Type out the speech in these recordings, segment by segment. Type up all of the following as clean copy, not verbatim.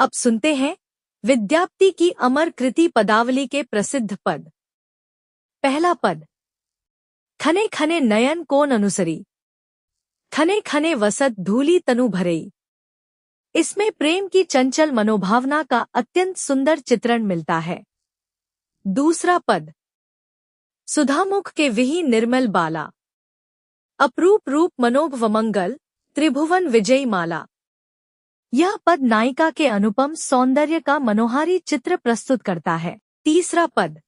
अब सुनते हैं विद्यापति की अमर कृति पदावली के प्रसिद्ध पद। पहला पद। खने खने नयन कोन अनुसरी, खने खने वसत धूली तनु भरई। इसमें प्रेम की चंचल मनोभावना का अत्यंत सुंदर चित्रण मिलता है। दूसरा पद। सुधामुख के विही निर्मल बाला, अपरूप रूप मनोभवमंगल त्रिभुवन विजयी माला। यह पद नायिका के अनुपम सौंदर्य का मनोहारी चित्र प्रस्तुत करता है। तीसरा पद।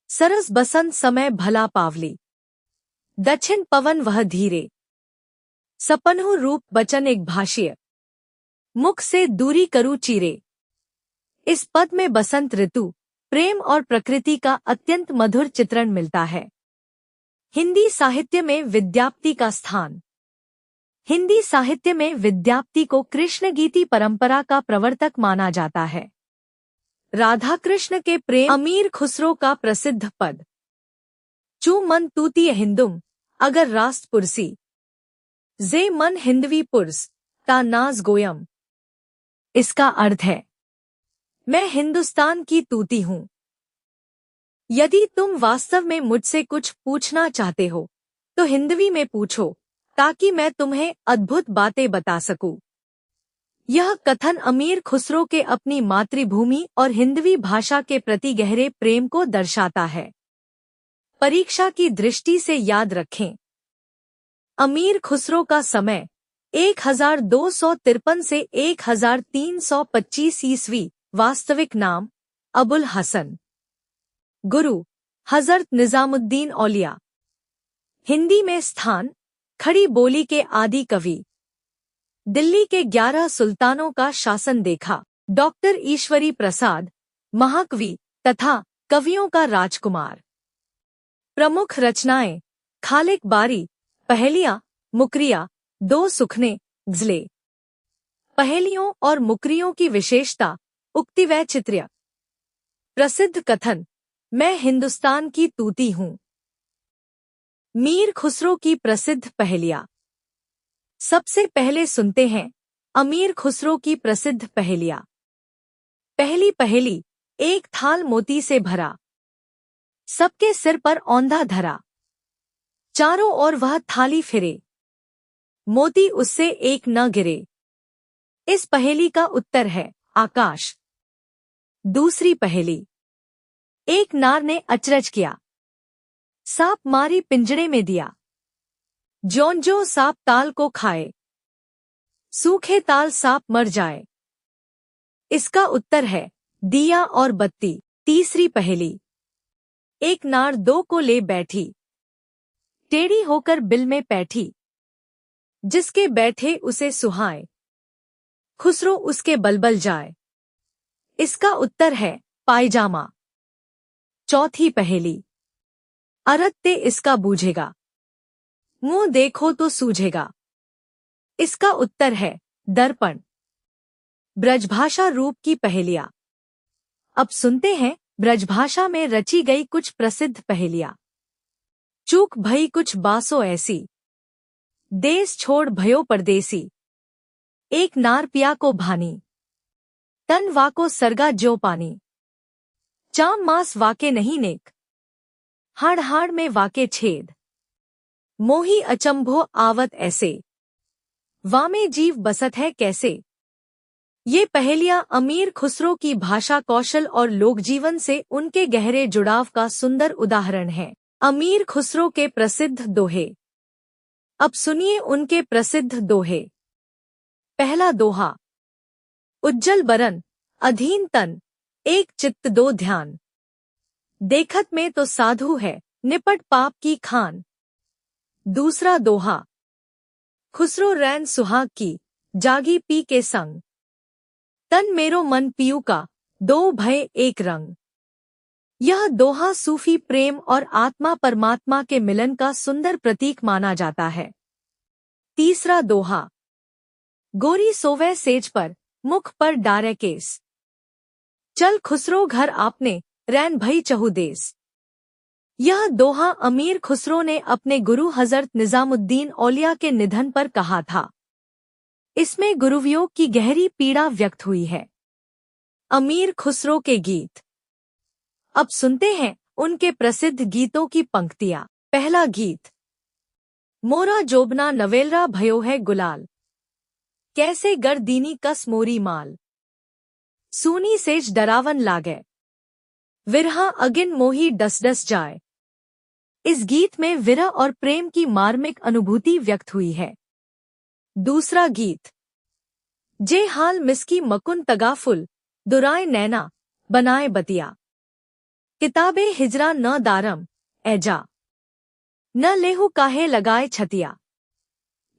सरस बसंत समय भला पावली, दक्षिण पवन वह धीरे। सपनहु रूप बचन एक भाष्य, मुख से दूरी करु चीरे। इस पद में बसंत ऋतु, प्रेम और प्रकृति का अत्यंत मधुर चित्रण मिलता है। हिंदी साहित्य में विद्यापति का स्थान। हिंदी साहित्य में विद्यापति को कृष्ण गीति परंपरा का प्रवर्तक माना जाता है। राधा कृष्ण के प्रेम अमीर खुसरो का प्रसिद्ध पद। चू मन तूती हिंदुम अगर रास्त पुरसी, जे मन हिंदवी पुरस ता नाज गोयम। इसका अर्थ है, मैं हिंदुस्तान की तूती हूँ, यदि तुम वास्तव में मुझसे कुछ पूछना चाहते हो तो हिंदवी में पूछो, ताकि मैं तुम्हें अद्भुत बातें बता सकूं। यह कथन अमीर खुसरो के अपनी मातृभूमि और हिंदवी भाषा के प्रति गहरे प्रेम को दर्शाता है। परीक्षा की दृष्टि से याद रखें। अमीर खुसरो का समय 1253 से 1325 ईस्वी। वास्तविक नाम अबुल हसन। गुरु हजरत निजामुद्दीन औलिया। हिंदी में स्थान खड़ी बोली के आदि कवि। दिल्ली के 11 सुल्तानों का शासन देखा। डॉक्टर ईश्वरी प्रसाद महाकवि तथा कवियों का राजकुमार। प्रमुख रचनाएं खालिक बारी, पहेलियां, मुकरिया, दो सुखने, गज़लें। पहेलियों और मुकरियों की विशेषता उक्ति व चित्र्य। प्रसिद्ध कथन, मैं हिंदुस्तान की तूती हूँ। मीर खुसरो की प्रसिद्ध पहेलियां। सबसे पहले सुनते हैं अमीर खुसरो की प्रसिद्ध पहेलियां। पहली पहेली। एक थाल मोती से भरा, सबके सिर पर औंधा धरा। चारों ओर वह थाली फिरे, मोती उससे एक न गिरे। इस पहेली का उत्तर है आकाश। दूसरी पहेली। एक नार ने अचरज किया, सांप मारी पिंजड़े में दिया। ज्यों ज्यों सांप ताल को खाए, सूखे ताल सांप मर जाए। इसका उत्तर है दिया और बत्ती। तीसरी पहेली। एक नार दो को ले बैठी, टेढ़ी होकर बिल में बैठी। जिसके बैठे उसे सुहाए, खुसरो उसके बलबल जाए। इसका उत्तर है पायजामा। चौथी पहेली। अरत्ते इसका बूझेगा, मुंह देखो तो सूझेगा। इसका उत्तर है दर्पण। ब्रजभाषा रूप की पहेलियां। अब सुनते हैं ब्रजभाषा में रची गई कुछ प्रसिद्ध पहेलियां। चूक भई कुछ बासो ऐसी, देश छोड़ भयो परदेसी। एक नार पिया को भानी, तन वाको सरगा ज्यो पानी। चाम मास वाके नहीं नेक, हाड़ हाड़ में वाके छेद। मोही अचंभो आवत ऐसे, वामे जीव बसत है कैसे। ये पहेलियां अमीर खुसरो की भाषा कौशल और लोकजीवन से उनके गहरे जुड़ाव का सुंदर उदाहरण है। अमीर खुसरो के प्रसिद्ध दोहे। अब सुनिए उनके प्रसिद्ध दोहे। पहला दोहा। उज्जल बरन, अधीन तन, एक चित्त दो ध्यान। देखत में तो साधु है, निपट पाप की खान। दूसरा दोहा। खुसरो रैन सुहाग की, जागी पी के संग। तन मेरो मन पियू का, दो भय एक रंग। यह दोहा सूफी प्रेम और आत्मा परमात्मा के मिलन का सुंदर प्रतीक माना जाता है। तीसरा दोहा। गोरी सोवे सेज पर, मुख पर डारे केस। चल खुसरो घर आपने, रैन भई चहु देस। यह दोहा अमीर खुसरो ने अपने गुरु हजरत निजामुद्दीन औलिया के निधन पर कहा था। इसमें गुरुवियोग की गहरी पीड़ा व्यक्त हुई है। अमीर खुसरो के गीत। अब सुनते हैं उनके प्रसिद्ध गीतों की पंक्तियां। पहला गीत। मोरा जोबना नवेलरा भयो है गुलाल, कैसे गर्दीनी कस मोरी माल, सूनी सेज डरावन लागे, विरहा अगिन मोही डस डस जाए। इस गीत में विरह और प्रेम की मार्मिक अनुभूति व्यक्त हुई है। दूसरा गीत। जे हाल मिसकी मकुन तगाफुल, दुराए नैना बनाए बतिया, किताबे हिजरा न दारम ऐजा, न लेहू काहे लगाए छतिया।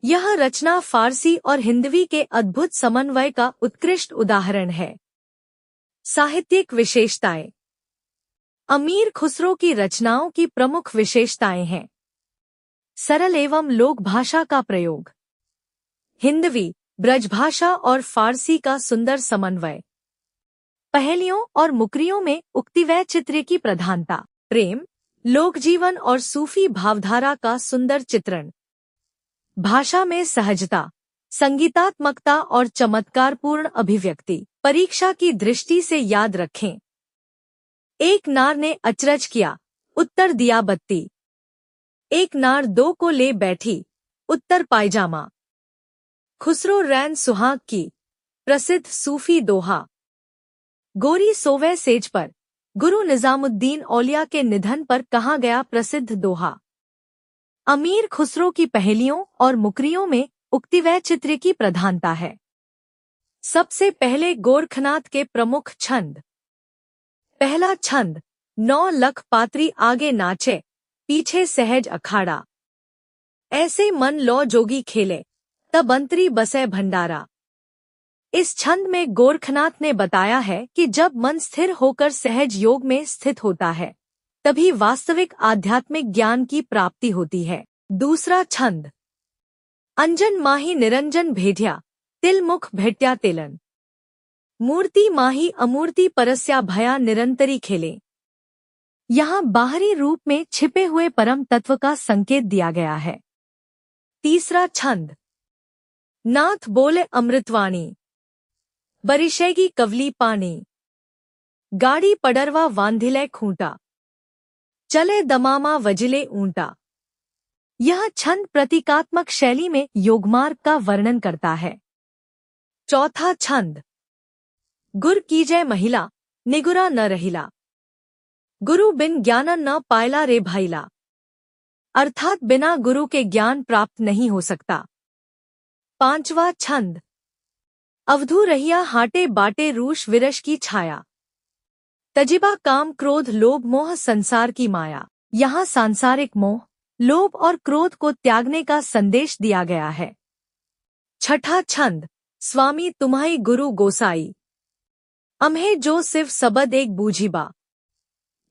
यह रचना फारसी और हिंदवी के अद्भुत समन्वय का उत्कृष्ट उदाहरण है। साहित्यिक विशेषताएं। अमीर खुसरो की रचनाओं की प्रमुख विशेषताएं हैं। सरल एवं लोक भाषा का प्रयोग, हिंदवी, ब्रजभाषा और फारसी का सुंदर समन्वय, पहेलियों और मुकरियों में उक्तिवय चित्र की प्रधानता, प्रेम, लोकजीवन और सूफी भावधारा का सुंदर चित्रण, भाषा में सहजता, संगीतात्मकता और चमत्कारपूर्ण अभिव्यक्ति। परीक्षा की दृष्टि से याद रखें। एक नार ने अचरज किया, उत्तर दिया बत्ती। एक नार दो को ले बैठी, उत्तर पायजामा। खुसरो रैन सुहाग की प्रसिद्ध सूफी दोहा। गोरी सोवे सेज पर, गुरु निजामुद्दीन औलिया के निधन पर कहा गया प्रसिद्ध दोहा। अमीर खुसरो की पहेलियों और मुकरियों में उक्तिवय चित्र की प्रधानता है। सबसे पहले गोरखनाथ के प्रमुख छंद। पहला छंद। 9 लख पात्री आगे नाचे, पीछे सहज अखाड़ा, ऐसे मन लो जोगी खेले, तब अंतरी बसे भंडारा। इस छंद में गोरखनाथ ने बताया है कि जब मन स्थिर होकर सहज योग में स्थित होता है, तभी वास्तविक आध्यात्मिक ज्ञान की प्राप्ति होती है। दूसरा छंद। अंजन माही निरंजन भेद्या, तिल मुख भेट्या तिलन, मूर्ति माही अमूर्ति परस्या भया निरंतरी खेले। यहाँ बाहरी रूप में छिपे हुए परम तत्व का संकेत दिया गया है। तीसरा छंद। नाथ बोले अमृतवाणी, बरिशेगी कवली पानी, गाड़ी पडरवा वांधिले खूंटा, चले दमामा वजिले ऊंटा। यह छंद प्रतीकात्मक शैली में योगमार्ग का वर्णन करता है। चौथा छंद। गुर कीजय महिला, निगुरा न रहिला, गुरु बिन ज्ञान न पायला रे भाईला। अर्थात बिना गुरु के ज्ञान प्राप्त नहीं हो सकता। पांचवा छंद। अवधू रहिया हाटे बाटे रूष विरश की छाया, तजिबा काम क्रोध लोभ मोह संसार की माया। यहाँ सांसारिक मोह, लोभ और क्रोध को त्यागने का संदेश दिया गया है। छठा छंद। स्वामी तुम्हारी गुरु गोसाई, अम्हे जो सिर्फ सबद एक बूझीबा,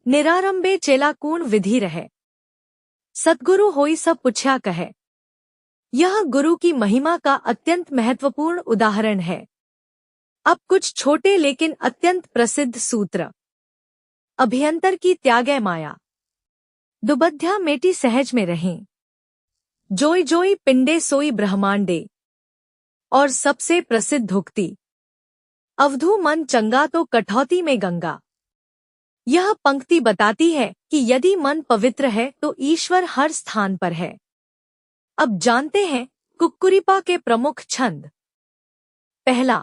निरारंभे चेला कूण विधि रहे, सतगुरु होई सब पुछया कहे। यह गुरु की महिमा का अत्यंत महत्वपूर्ण उदाहरण है। अब कुछ छोटे लेकिन अत्यंत प्रसिद्ध सूत्र। अभियंतर की त्यागे माया, दुबध्या मेटी सहज में रहें, जोई जोई पिंडे सोई ब्रह्मांडे, और सबसे प्रसिद्ध उक्ति, अवधू मन चंगा तो कठौती में गंगा। यह पंक्ति बताती है कि यदि मन पवित्र है तो ईश्वर हर स्थान पर है। अब जानते हैं कुक्कुरिपा के प्रमुख छंद। पहला।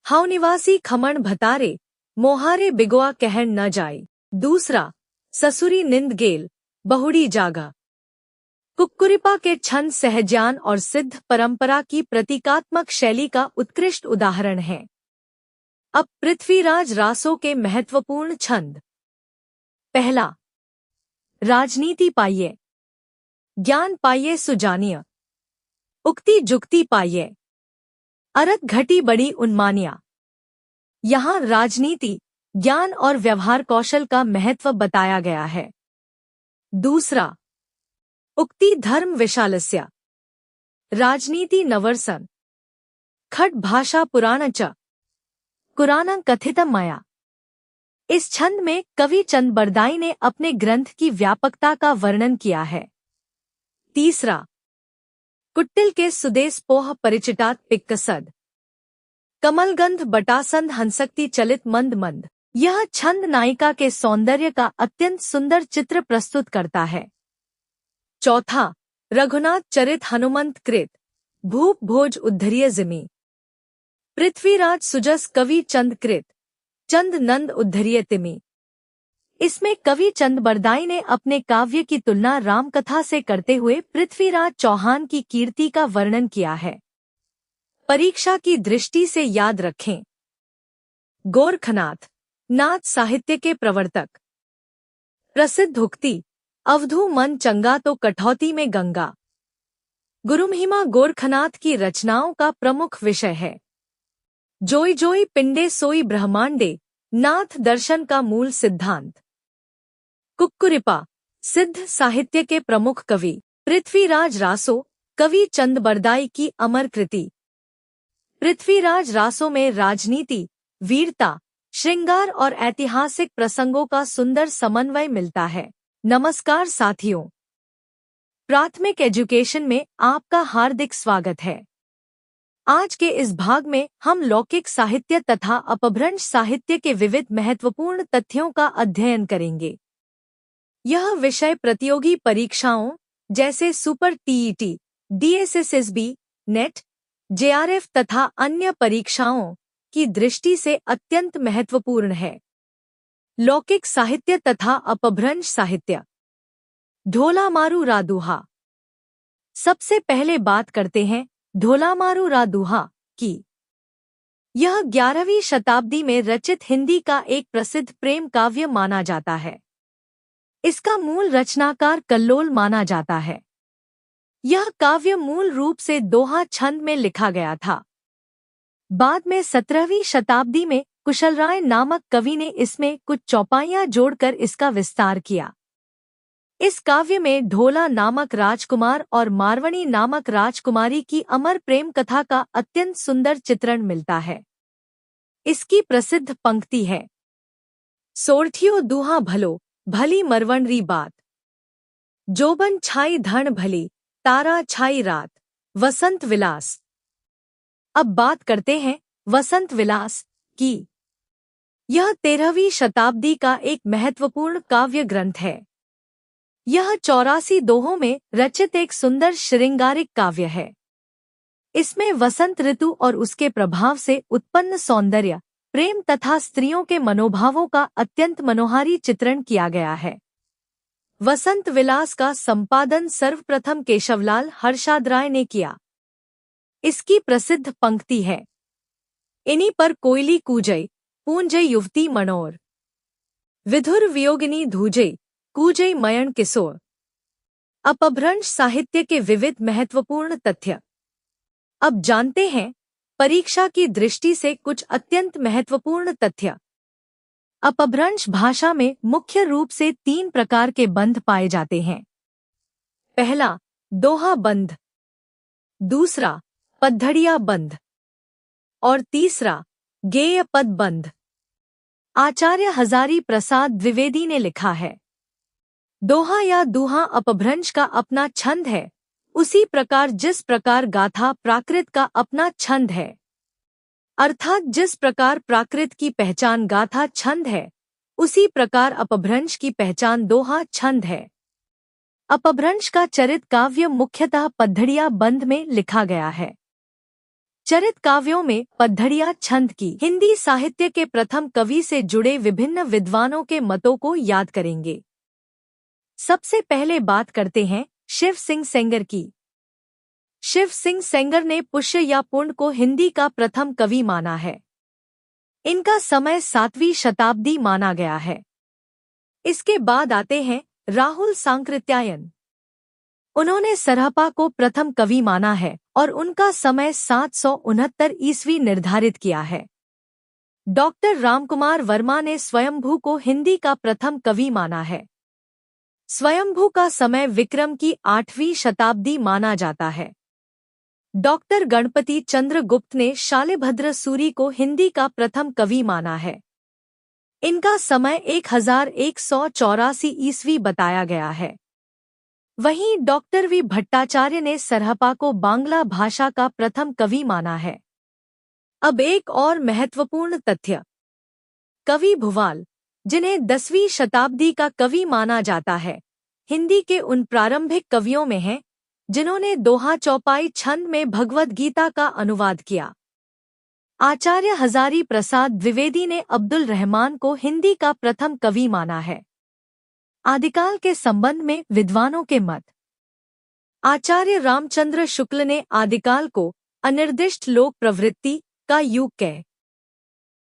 हाउ निवासी खमण भतारे, मोहारे बिगुआ कहन न जाए। दूसरा। ससुरी निंद गेल, बहुड़ी जागा। कुक्कुरिपा के छंद सहज्ञान और सिद्ध परंपरा की प्रतीकात्मक शैली का उत्कृष्ट उदाहरण है। अब पृथ्वीराज रासो के महत्वपूर्ण छंद। पहला। राजनीति पाइये, ज्ञान पाइये सुजानिय, उक्ति जुक्ति पाइये, अरत घटी बड़ी उन्मानिया। यहाँ राजनीति, ज्ञान और व्यवहार कौशल का महत्व बताया गया है। दूसरा। उक्ति धर्म विशालस्य, राजनीति नवर्सन, खट भाषा पुराण च, कुराना कथितम मया। इस छंद में कवि चंद बरदाई ने अपने ग्रंथ की व्यापकता का वर्णन किया है। तीसरा। कुट्टिल के सुदेश पोह परिचिटात पिक्कसद। कमलगंध बटासंध हंसक्ति चलित मंद मंद। यह छंद नायिका के सौंदर्य का अत्यंत सुंदर चित्र प्रस्तुत करता है। चौथा, रघुनाथ चरित हनुमंत कृत। भूप भोज उद्धरिय जिमी। पृथ्वीराज सुजस कवि चंद कृत। चंद नंद उद्धरिय तिमी। इसमें कवि चंद बरदाई ने अपने काव्य की तुलना रामकथा से करते हुए पृथ्वीराज चौहान की कीर्ति का वर्णन किया है। परीक्षा की दृष्टि से याद रखें। गोरखनाथ, नाथ साहित्य के प्रवर्तक। प्रसिद्ध उक्ति, अवधू मन चंगा तो कठौती में गंगा। गुरुमहिमा गोरखनाथ की रचनाओं का प्रमुख विषय है। जोई जोई पिंडे सोई ब्रह्मांडे, नाथ दर्शन का मूल सिद्धांत। कुक्कुरिपा, सिद्ध साहित्य के प्रमुख कवि। पृथ्वीराज रासो, कवि चंद बरदाई की अमर कृति। पृथ्वीराज रासो में राजनीति, वीरता, श्रृंगार और ऐतिहासिक प्रसंगों का सुंदर समन्वय मिलता है। नमस्कार साथियों, प्राथमिक एजुकेशन में आपका हार्दिक स्वागत है। आज के इस भाग में हम लौकिक साहित्य तथा अपभ्रंश साहित्य के विविध महत्वपूर्ण तथ्यों का अध्ययन करेंगे। यह विषय प्रतियोगी परीक्षाओं जैसे super TET, DSSSB, net, JRF तथा अन्य परीक्षाओं की दृष्टि से अत्यंत महत्वपूर्ण है। लौकिक साहित्य तथा अपभ्रंश साहित्य। ढोलामारू रादुहा। सबसे पहले बात करते हैं ढोलामारू रादुहा की। यह 11वीं शताब्दी में रचित हिंदी का एक प्रसिद्ध प्रेम काव्य माना जाता है। इसका मूल रचनाकार कल्लोल माना जाता है। यह काव्य मूल रूप से दोहा छंद में लिखा गया था। बाद में 17वीं शताब्दी में कुशलराय नामक कवि ने इसमें कुछ चौपाइयां जोड़कर इसका विस्तार किया। इस काव्य में ढोला नामक राजकुमार और मारवणी नामक राजकुमारी की अमर प्रेम कथा का अत्यंत सुंदर चित्रण मिलता है। इसकी प्रसिद्ध पंक्ति है, सोरठियो दुहा भलो, भली मरवणरी बात। जोबन छाई धन भली, तारा छाई रात। वसंत विलास। अब बात करते हैं वसंत विलास की। यह 13वीं शताब्दी का एक महत्वपूर्ण काव्य ग्रंथ है। यह 84 दोहों में रचित एक सुंदर श्रृंगारिक काव्य है। इसमें वसंत ऋतु और उसके प्रभाव से उत्पन्न सौंदर्य, प्रेम तथा स्त्रियों के मनोभावों का अत्यंत मनोहारी चित्रण किया गया है। वसंत विलास का संपादन सर्वप्रथम केशवलाल हर्षाद ने किया। इसकी प्रसिद्ध पंक्ति है, इन्हीं पर कोयली कूजई, पूंजई युवती मनोर। विधुर वियोगिनी धूजई, कूजई मयण किशोर। अपभ्रंश साहित्य के विविध महत्वपूर्ण तथ्य। अब जानते हैं परीक्षा की दृष्टि से कुछ अत्यंत महत्वपूर्ण तथ्य। अपभ्रंश भाषा में मुख्य रूप से 3 प्रकार के बंध पाए जाते हैं। पहला, दोहा बंध। दूसरा, पद्धड़िया बंध। और तीसरा, गेय पद बंध। आचार्य हजारी प्रसाद द्विवेदी ने लिखा है, दोहा या दुहा अपभ्रंश का अपना छंद है, उसी प्रकार जिस प्रकार गाथा प्राकृत का अपना छंद है। अर्थात जिस प्रकार प्राकृत की पहचान गाथा छंद है, उसी प्रकार अपभ्रंश की पहचान दोहा छंद है। अपभ्रंश का चरित काव्य मुख्यतः पद्धड़िया बंध में लिखा गया है। चरित काव्यों में पद्धड़िया छंद की हिंदी साहित्य के प्रथम कवि से जुड़े विभिन्न विद्वानों के मतों को याद करेंगे। सबसे पहले बात करते हैं शिव सिंह सेंगर की। शिव सिंह सेंगर ने पुष्य या पुण्य को हिंदी का प्रथम कवि माना है। इनका समय 7वीं शताब्दी माना गया है। इसके बाद आते हैं राहुल सांकृत्यायन। उन्होंने सरहपा को प्रथम कवि माना है और उनका समय 769 ईस्वी निर्धारित किया है। डॉक्टर रामकुमार वर्मा ने स्वयंभू को हिंदी का प्रथम कवि माना है। स्वयंभू का समय विक्रम की 8वीं शताब्दी माना जाता है। डॉक्टर गणपति चंद्र गुप्त ने शालिभद्र सूरी को हिंदी का प्रथम कवि माना है। इनका समय 1184 ईस्वी बताया गया है। वहीं डॉक्टर वी भट्टाचार्य ने सरहपा को बांग्ला भाषा का प्रथम कवि माना है। अब एक और महत्वपूर्ण तथ्य। कवि भुवाल, जिन्हें 10वीं शताब्दी का कवि माना जाता है, हिंदी के उन प्रारंभिक कवियों में हैं जिन्होंने दोहा चौपाई छंद में भगवद गीता का अनुवाद किया। आचार्य हजारी प्रसाद द्विवेदी ने अब्दुल रहमान को हिंदी का प्रथम कवि माना है। आदिकाल के संबंध में विद्वानों के मत। आचार्य रामचंद्र शुक्ल ने आदिकाल को अनिर्दिष्ट लोक प्रवृत्ति का युग कह